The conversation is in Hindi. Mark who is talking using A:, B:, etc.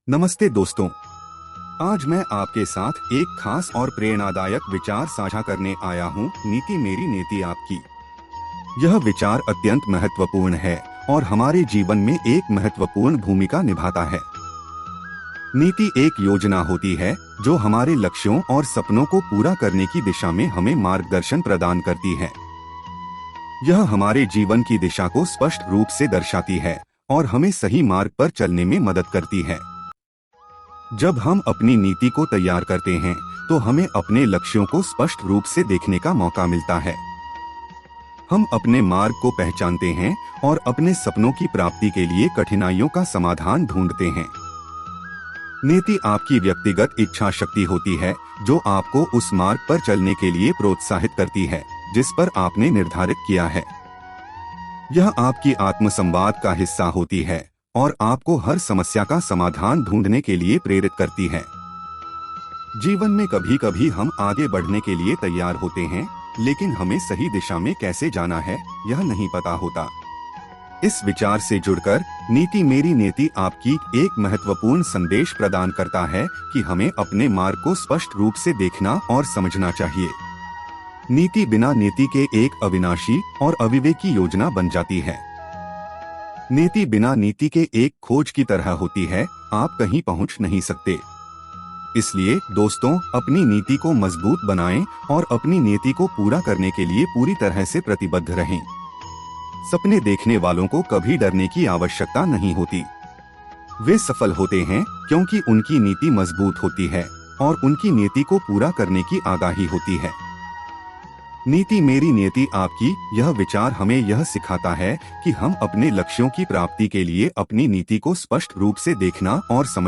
A: नमस्ते दोस्तों, आज मैं आपके साथ एक खास और प्रेरणादायक विचार साझा करने आया हूँ। नीति मेरी नीति आपकी। यह विचार अत्यंत महत्वपूर्ण है और हमारे जीवन में एक महत्वपूर्ण भूमिका निभाता है। नीति एक योजना होती है जो हमारे लक्ष्यों और सपनों को पूरा करने की दिशा में हमें मार्गदर्शन प्रदान करती है। यह हमारे जीवन की दिशा को स्पष्ट रूप से दर्शाती है और हमें सही मार्ग पर चलने में मदद करती है। जब हम अपनी नीति को तैयार करते हैं तो हमें अपने लक्ष्यों को स्पष्ट रूप से देखने का मौका मिलता है। हम अपने मार्ग को पहचानते हैं और अपने सपनों की प्राप्ति के लिए कठिनाइयों का समाधान ढूंढते हैं। नीति आपकी व्यक्तिगत इच्छा शक्ति होती है जो आपको उस मार्ग पर चलने के लिए प्रोत्साहित करती है जिस पर आपने निर्धारित किया है। यह आपकी आत्मसंवाद का हिस्सा होती है और आपको हर समस्या का समाधान ढूंढने के लिए प्रेरित करती है। जीवन में कभी कभी हम आगे बढ़ने के लिए तैयार होते हैं, लेकिन हमें सही दिशा में कैसे जाना है यह नहीं पता होता। इस विचार से जुड़कर नीति मेरी नीति आपकी एक महत्वपूर्ण संदेश प्रदान करता है कि हमें अपने मार्ग को स्पष्ट रूप से देखना और समझना चाहिए। नीति बिना नीति के एक अविनाशी और अविवेकी योजना बन जाती है। नीति बिना नीति के एक खोज की तरह होती है, आप कहीं पहुंच नहीं सकते। इसलिए दोस्तों, अपनी नीति को मजबूत बनाएं और अपनी नीति को पूरा करने के लिए पूरी तरह से प्रतिबद्ध रहें। सपने देखने वालों को कभी डरने की आवश्यकता नहीं होती। वे सफल होते हैं क्योंकि उनकी नीति मजबूत होती है और उनकी नीति को पूरा करने की आगाही होती है। नीति मेरी नीति आपकी यह विचार हमें यह सिखाता है कि हम अपने लक्ष्यों की प्राप्ति के लिए अपनी नीति को स्पष्ट रूप से देखना और समझ